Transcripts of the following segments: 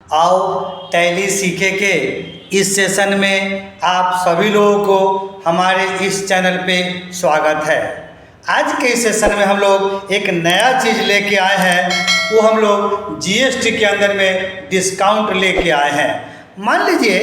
आओ टैली सीखे के इस सेशन में आप सभी लोगों को हमारे इस चैनल पे स्वागत है। आज के इस सेशन में हम लोग एक नया चीज़ लेके आए हैं, वो हम लोग जीएसटी के अंदर में डिस्काउंट लेके आए हैं। मान लीजिए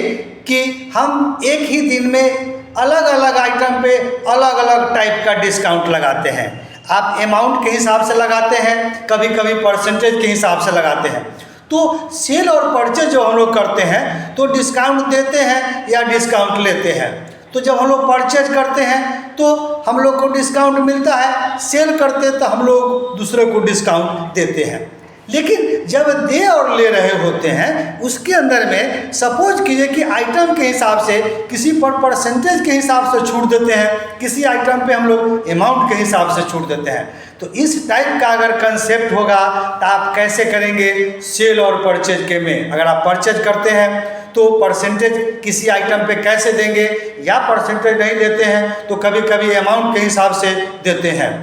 कि हम एक ही दिन में अलग अलग आइटम पे अलग अलग टाइप का डिस्काउंट लगाते हैं। आप अमाउंट के हिसाब से लगाते हैं, कभी कभी परसेंटेज के हिसाब से लगाते हैं। तो सेल और परचेज जो हम लोग करते हैं तो डिस्काउंट देते हैं या डिस्काउंट लेते हैं। तो जब हम लोग परचेज करते हैं तो हम लोग को डिस्काउंट मिलता है, सेल करते हैं तो हम लोग दूसरे को डिस्काउंट देते हैं। लेकिन जब दे और ले रहे होते हैं उसके अंदर में सपोज कीजिए कि आइटम के हिसाब से किसी पर परसेंटेज के हिसाब से छूट देते हैं, किसी आइटम पे हम लोग अमाउंट के हिसाब से छूट देते हैं। तो इस टाइप का अगर कंसेप्ट होगा तो आप कैसे करेंगे सेल और परचेज के में। अगर आप परचेज करते हैं तो परसेंटेज किसी आइटम पे कैसे देंगे, या परसेंटेज नहीं देते हैं तो कभी कभी अमाउंट के हिसाब से देते हैं।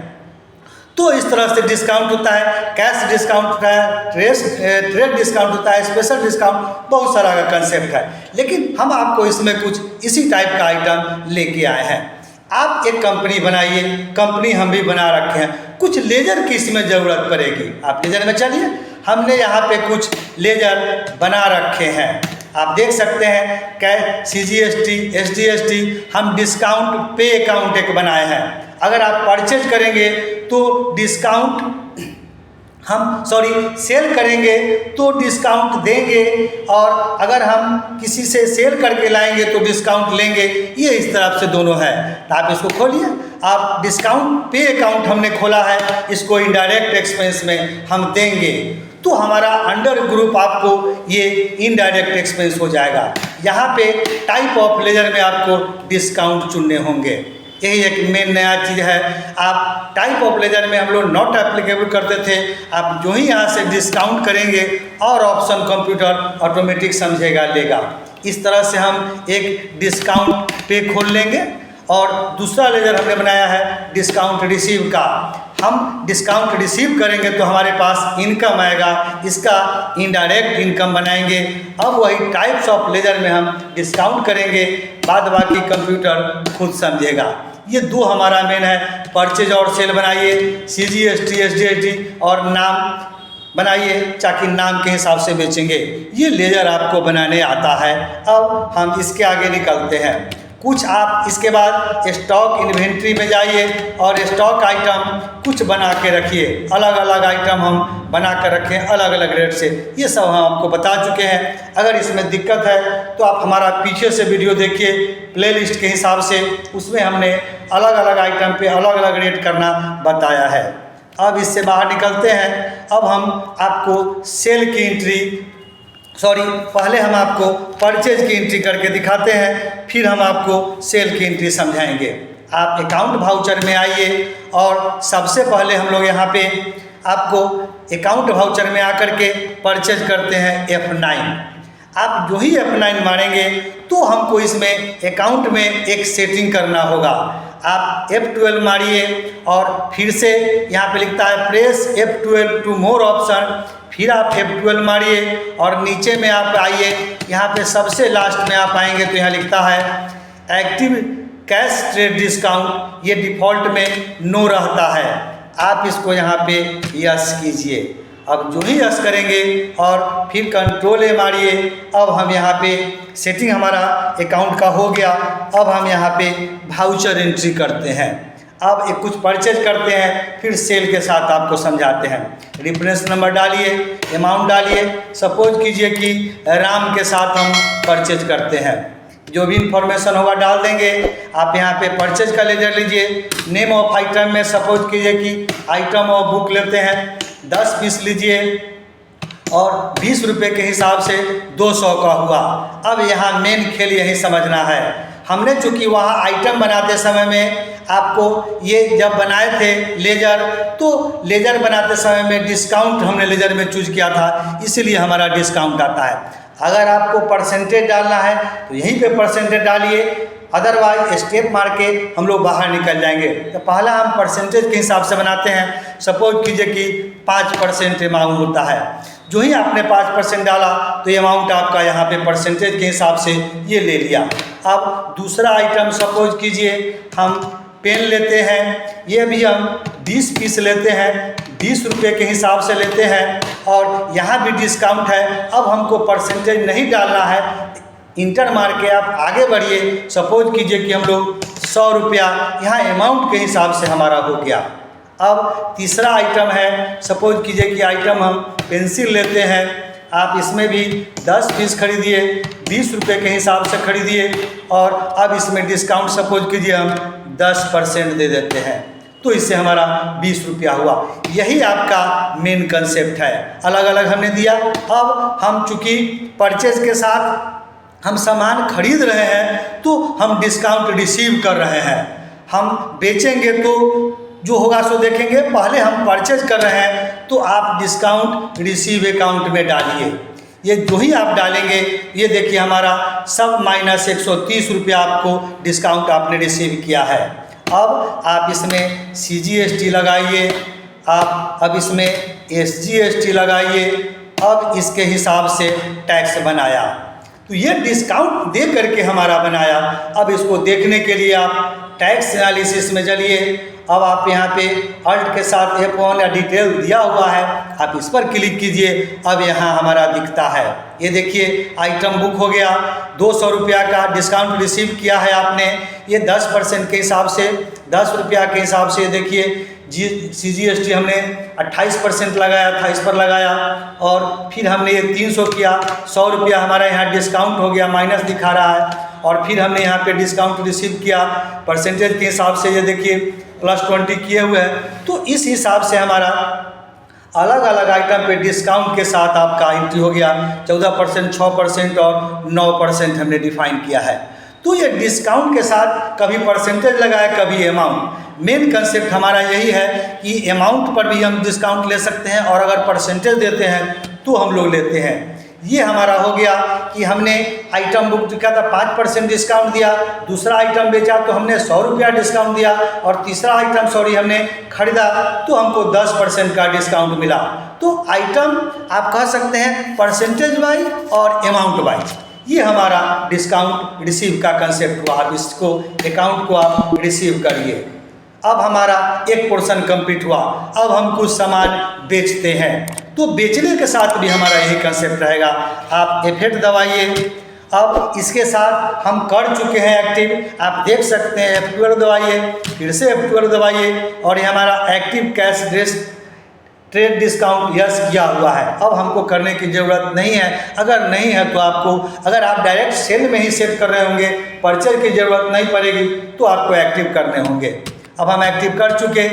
तो इस तरह से डिस्काउंट होता है, कैश डिस्काउंट होता है, ट्रेड डिस्काउंट होता है, स्पेशल डिस्काउंट, बहुत सारा का कंसेप्ट है। लेकिन हम आपको इसमें कुछ इसी टाइप का आइटम लेके आए हैं। आप एक कंपनी बनाइए, कंपनी हम भी बना रखे हैं, कुछ लेजर की इसमें ज़रूरत पड़ेगी। आप लेजर में चलिए, हमने यहाँ पे कुछ लेजर बना रखे हैं। आप देख सकते हैं क्या CGST, SGST, हम डिस्काउंट पे अकाउंट एक बनाए हैं। अगर आप परचेज करेंगे तो डिस्काउंट सेल करेंगे तो डिस्काउंट देंगे, और अगर हम किसी से सेल करके लाएंगे तो डिस्काउंट लेंगे। ये इस तरफ से दोनों है। तो आप इसको खोलिए, आप डिस्काउंट पे अकाउंट हमने खोला है, इसको इनडायरेक्ट एक्सपेंस में हम देंगे तो हमारा अंडर ग्रुप आपको ये इनडायरेक्ट एक्सपेंस हो जाएगा। यहाँ पे टाइप ऑफ लेजर में आपको डिस्काउंट चुनने होंगे। यही एक मेन नया चीज़ है। आप टाइप ऑफ लेजर में हम लोग नॉट एप्लीकेबल करते थे, आप जो ही यहाँ से डिस्काउंट करेंगे और ऑप्शन कंप्यूटर ऑटोमेटिक समझेगा, लेगा। इस तरह से हम एक डिस्काउंट पे खोल लेंगे। और दूसरा लेजर हमने बनाया है डिस्काउंट रिसीव का। हम डिस्काउंट रिसीव करेंगे तो हमारे पास इनकम आएगा, इसका इनडायरेक्ट इनकम बनाएंगे। अब वही टाइप्स ऑफ लेजर में हम डिस्काउंट करेंगे, बाद बाकी कंप्यूटर खुद समझेगा। ये दो हमारा मेन है। परचेज और सेल बनाइए, CGST, SGST, और नाम बनाइए ताकि नाम के हिसाब से बेचेंगे। ये लेजर आपको बनाने आता है। अब हम इसके आगे निकलते हैं। कुछ आप इसके बाद स्टॉक इन्वेंट्री में जाइए और स्टॉक आइटम कुछ बना के रखिए। अलग अलग आइटम हम बना कर रखें अलग अलग रेट से। ये सब हम आपको बता चुके हैं। अगर इसमें दिक्कत है तो आप हमारा पीछे से वीडियो देखिए प्लेलिस्ट के हिसाब से, उसमें हमने अलग अलग आइटम पे अलग अलग रेट करना बताया है। अब इससे बाहर निकलते हैं। अब हम आपको सेल की एंट्री पहले हम आपको परचेज की एंट्री करके दिखाते हैं, फिर हम आपको सेल की एंट्री समझाएंगे। आप अकाउंट वाउचर में आइए और सबसे पहले हम लोग यहाँ पे आपको अकाउंट वाउचर में आकर के परचेज करते हैं F9। आप जो ही F9 मारेंगे तो हमको इसमें अकाउंट में एक सेटिंग करना होगा। आप F12 मारिए और फिर से यहाँ पे लिखता है press F12 to more option, फिर आप F12 मारिए और नीचे में आप आइए। यहाँ पे सबसे लास्ट में आप आएंगे तो यहाँ लिखता है एक्टिव कैश ट्रेड डिस्काउंट। ये डिफ़ॉल्ट में नो रहता है, आप इसको यहाँ पे यस कीजिए। अब जो ही यस करेंगे और फिर कंट्रोल ए मारिए। अब हम यहाँ पे सेटिंग हमारा अकाउंट का हो गया। अब हम यहाँ पे वाउचर एंट्री करते हैं। अब एक कुछ परचेज करते हैं, फिर सेल के साथ आपको समझाते हैं। रेफरेंस नंबर डालिए, अमाउंट डालिए। सपोज कीजिए कि राम के साथ हम परचेज करते हैं, जो भी इंफॉर्मेशन होगा डाल देंगे। आप यहाँ पे परचेज का लेजर लीजिए। नेम ऑफ आइटम में सपोज कीजिए कि आइटम और बुक लेते हैं, 10 पीस लीजिए और 20 रुपये के हिसाब से 200 का हुआ। अब यहाँ मेन खेल यही समझना है। हमने चूँकि वहाँ आइटम बनाते समय में आपको ये जब बनाए थे लेजर, तो लेजर बनाते समय में डिस्काउंट हमने लेजर में चूज किया था, इसीलिए हमारा डिस्काउंट आता है। अगर आपको परसेंटेज डालना है तो यहीं पे परसेंटेज डालिए, अदरवाइज स्टेप मार के हम लोग बाहर निकल जाएंगे। तो पहला हम परसेंटेज के हिसाब से बनाते हैं। सपोज कीजिए कि 5% अमाउंट होता है जो ही आपने 5% डाला तो ये अमाउंट आपका यहाँ पे परसेंटेज के हिसाब से ये ले लिया। अब दूसरा आइटम सपोज कीजिए हम पेन लेते हैं, ये भी हम 20 पीस लेते हैं, 20 रुपये के हिसाब से लेते हैं और यहाँ भी डिस्काउंट है। अब हमको परसेंटेज नहीं डालना है, इंटर मार के आप आगे बढ़िए। सपोज कीजिए कि हम लोग 100 रुपया यहाँ अमाउंट के हिसाब से हमारा हो गया। अब तीसरा आइटम है, सपोज कीजिए कि आइटम हम पेंसिल लेते हैं, आप इसमें भी 10 पीस खरीदिए, 20 रुपये के हिसाब से खरीदिए और अब इसमें डिस्काउंट सपोज कीजिए हम 10% दे देते हैं, तो इससे हमारा 20 रुपया हुआ। यही आपका मेन कंसेप्ट है, अलग अलग हमने दिया। अब हम चूँकि परचेज के साथ हम सामान खरीद रहे हैं तो हम डिस्काउंट रिसीव कर रहे हैं। हम बेचेंगे तो जो होगा सो देखेंगे, पहले हम परचेज कर रहे हैं तो आप डिस्काउंट रिसीव अकाउंट में डालिए। ये जो ही आप डालेंगे ये देखिए हमारा सब माइनस 130 रुपया आपको डिस्काउंट आपने रिसीव किया है। अब आप इसमें CGST लगाइए, आप अब इसमें SGST लगाइए, अब इसके हिसाब से टैक्स बनाया। तो ये डिस्काउंट दे करके हमारा बनाया। अब इसको देखने के लिए आप टैक्स एनालिसिस में चलिए। अब आप यहाँ पे अल्ट के साथ F1 या डिटेल दिया हुआ है, आप इस पर क्लिक कीजिए। अब यहाँ हमारा दिखता है, ये देखिए आइटम बुक हो गया, 200 रुपया का डिस्काउंट रिसीव किया है आपने। ये 10% के हिसाब से 10 रुपया के हिसाब से देखिए CGST हमने 28% लगाया था, इस पर लगाया और फिर हमने ये 300 किया, 100 रुपया हमारा यहाँ डिस्काउंट हो गया, माइनस दिखा रहा है। और फिर हमने यहाँ पे डिस्काउंट रिसीव किया परसेंटेज के हिसाब से, ये देखिए +20 किए हुए हैं। तो इस हिसाब से हमारा अलग अलग आइटम पे डिस्काउंट के साथ आपका एंट्री हो गया। 14%, 6% और 9% हमने डिफाइन किया है। तो ये डिस्काउंट के साथ कभी परसेंटेज लगाए कभी अमाउंट। मेन कंसेप्ट हमारा यही है कि अमाउंट पर भी हम डिस्काउंट ले सकते हैं और अगर परसेंटेज देते हैं तो हम लोग लेते हैं। ये हमारा हो गया कि हमने आइटम बुक किया था 5% डिस्काउंट दिया, दूसरा आइटम बेचा तो हमने 100 रुपया डिस्काउंट दिया और तीसरा आइटम हमने खरीदा तो हमको 10% का डिस्काउंट मिला। तो आइटम आप कह सकते हैं परसेंटेज वाइज और अमाउंट वाइज ये हमारा डिस्काउंट रिसीव का कंसेप्ट हुआ। आप इसको अकाउंट को आप रिसीव करिए। अब हमारा एक पोर्शन कंप्लीट हुआ। अब हम कुछ सामान बेचते हैं तो बेचने के साथ भी हमारा यही कंसेप्ट रहेगा। आप F8 दबाइए। अब इसके साथ हम कर चुके हैं एक्टिव, आप देख सकते हैं F12 दबाइए, फिर से F12 दबाइए और ये हमारा active cash trade discount yes किया हुआ है। अब हमको करने की ज़रूरत नहीं है। अगर नहीं है तो आपको, अगर आप डायरेक्ट सेल में ही सेट कर रहे होंगे, परचेज की ज़रूरत नहीं पड़ेगी तो आपको एक्टिव करने होंगे। अब हम एक्टिव कर चुके।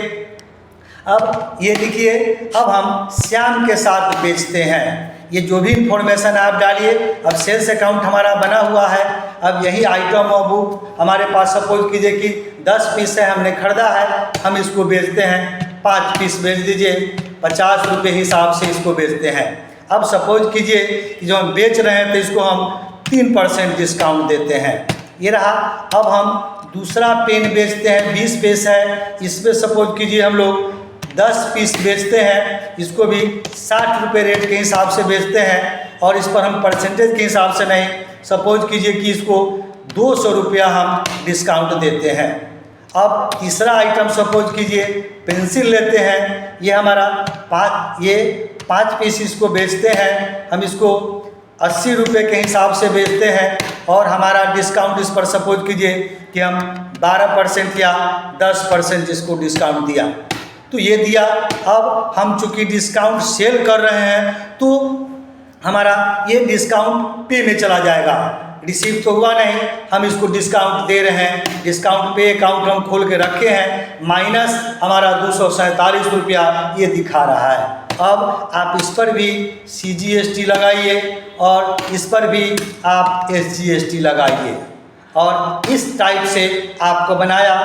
अब ये देखिए, अब हम श्याम के साथ बेचते हैं। ये जो भी इंफॉर्मेशन आप डालिए, अब सेल्स अकाउंट हमारा बना हुआ है। अब यही आइटम और बुक हमारे पास सपोज कीजिए कि 10 पीस है, हमने खरीदा है, हम इसको बेचते हैं। 5 पीस बेच दीजिए, 50 रुपये हिसाब से इसको बेचते हैं। अब सपोज कीजिए कि जो हम बेच रहे हैं तो इसको हम 3% डिस्काउंट देते हैं। ये रहा। अब हम दूसरा पेन बेचते हैं, 20 पीस है, इस पर सपोज कीजिए हम लोग 10 पीस बेचते हैं, इसको भी 60 रुपये रेट के हिसाब से बेचते हैं और इस पर हम परसेंटेज के हिसाब से नहीं, सपोज कीजिए कि इसको 200 रुपया हम डिस्काउंट देते हैं। अब तीसरा आइटम सपोज कीजिए पेंसिल लेते हैं, ये हमारा 5 पीस इसको बेचते हैं, हम इसको 80 रुपये के हिसाब से बेचते हैं और हमारा डिस्काउंट इस पर सपोज कीजिए कि हम 12% या 10% इसको डिस्काउंट दिया, तो ये दिया। अब हम चूँकि डिस्काउंट सेल कर रहे हैं तो हमारा ये डिस्काउंट पे में चला जाएगा, रिसीव तो हुआ नहीं, हम इसको डिस्काउंट दे रहे हैं। डिस्काउंट पे अकाउंट हम खोल के रखे हैं, माइनस हमारा 247 रुपया ये दिखा रहा है। अब आप इस पर भी CGST लगाइए और इस पर भी आप SGST लगाइए और इस टाइप से आपको बनाया।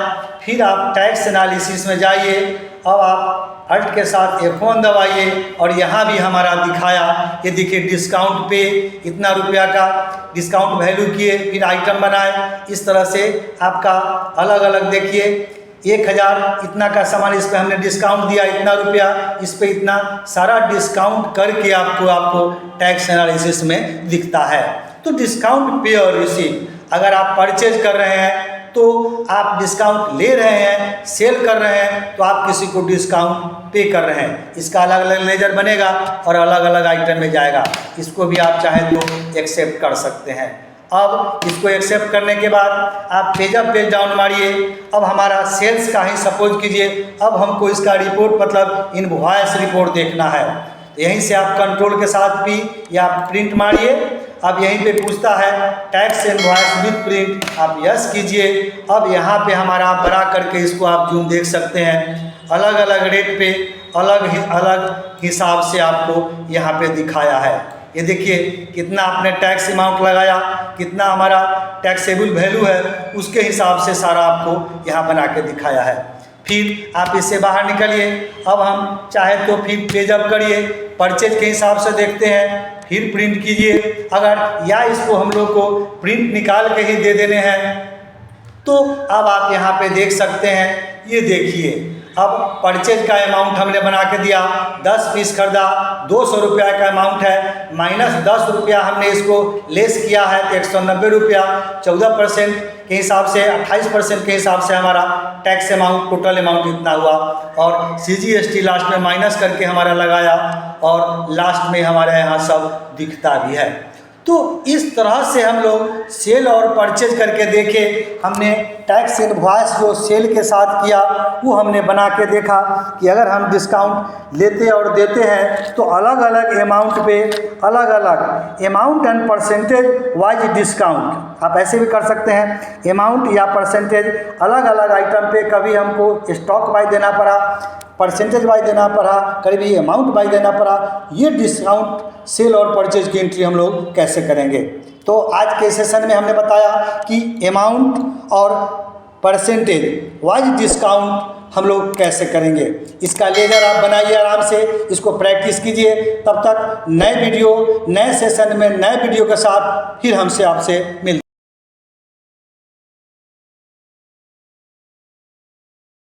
फिर आप टैक्स एनालिसिस में जाइए। अब आप अल्ट के साथ F1 दबाइए और यहाँ भी हमारा दिखाया, ये देखिए डिस्काउंट पे इतना रुपया का डिस्काउंट वैल्यू किए, फिर आइटम बनाए। इस तरह से आपका अलग अलग देखिए 1000 इतना का सामान, इस पे हमने डिस्काउंट दिया इतना रुपया, इस पे इतना, सारा डिस्काउंट करके आपको टैक्स एनालिसिस में दिखता है। तो डिस्काउंट पे और रिसीव, अगर आप परचेज कर रहे हैं तो आप डिस्काउंट ले रहे हैं, सेल कर रहे हैं तो आप किसी को डिस्काउंट पे कर रहे हैं। इसका अलग अलग लेजर बनेगा और अलग अलग आइटम में जाएगा। इसको भी आप चाहें तो एक्सेप्ट कर सकते हैं। अब इसको एक्सेप्ट करने के बाद आप पेज अप पेज डाउन मारिए। अब हमारा सेल्स का ही सपोज कीजिए, अब हमको इसका रिपोर्ट मतलब इनवॉइस रिपोर्ट देखना है। यहीं से आप कंट्रोल के साथ पी या प्रिंट मारिए। अब यहीं पे पूछता है टैक्स इनवॉइस विद प्रिंट, आप यस कीजिए। अब यहाँ पे हमारा बड़ा करके इसको आप जूम देख सकते हैं, अलग अलग रेट पे अलग हिसाब से आपको यहाँ पे दिखाया है। ये देखिए कितना आपने टैक्स अमाउंट लगाया, कितना हमारा टैक्सेबल वैल्यू है, उसके हिसाब से सारा आपको यहाँ बना के दिखाया है। फिर आप इससे बाहर निकलिए। अब हम चाहे तो फिर पेज अप करिए, परचेज के हिसाब से देखते हैं, फिर प्रिंट कीजिए। अगर या इसको हम लोग को प्रिंट निकाल के ही दे देने हैं तो अब आप यहाँ पे देख सकते हैं। ये देखिए अब परचेज का अमाउंट हमने बना के दिया, 10 पीस खरीदा, 200 रुपया का अमाउंट है, माइनस 10 रुपया हमने इसको लेस किया है तो 190 रुपया, 14% के हिसाब से 28% के हिसाब से हमारा टैक्स अमाउंट टोटल अमाउंट इतना हुआ। और CGST लास्ट में माइनस करके हमारा लगाया और लास्ट में हमारे यहाँ सब दिखता भी है। तो इस तरह से हम लोग सेल और परचेज करके देखे। हमने टैक्स इनवॉइस जो सेल के साथ किया वो हमने बना के देखा कि अगर हम डिस्काउंट लेते और देते हैं तो अलग अलग अमाउंट पे अलग अलग amount and percentage wise discount, आप ऐसे भी कर सकते हैं। अमाउंट या परसेंटेज अलग अलग आइटम पे, कभी हमको स्टॉक वाइज देना पड़ा, परसेंटेज वाइज देना पड़ा, कभी अमाउंट वाइज देना पड़ा। ये डिस्काउंट सेल और परचेज की एंट्री हम लोग कैसे करेंगे। तो आज के सेशन में हमने बताया कि अमाउंट और परसेंटेज वाइज डिस्काउंट हम लोग कैसे करेंगे। इसका लेजर आप बनाइए आराम से, इसको प्रैक्टिस कीजिए। तब तक नए वीडियो नए सेशन में नए वीडियो के साथ फिर हमसे आपसे मिल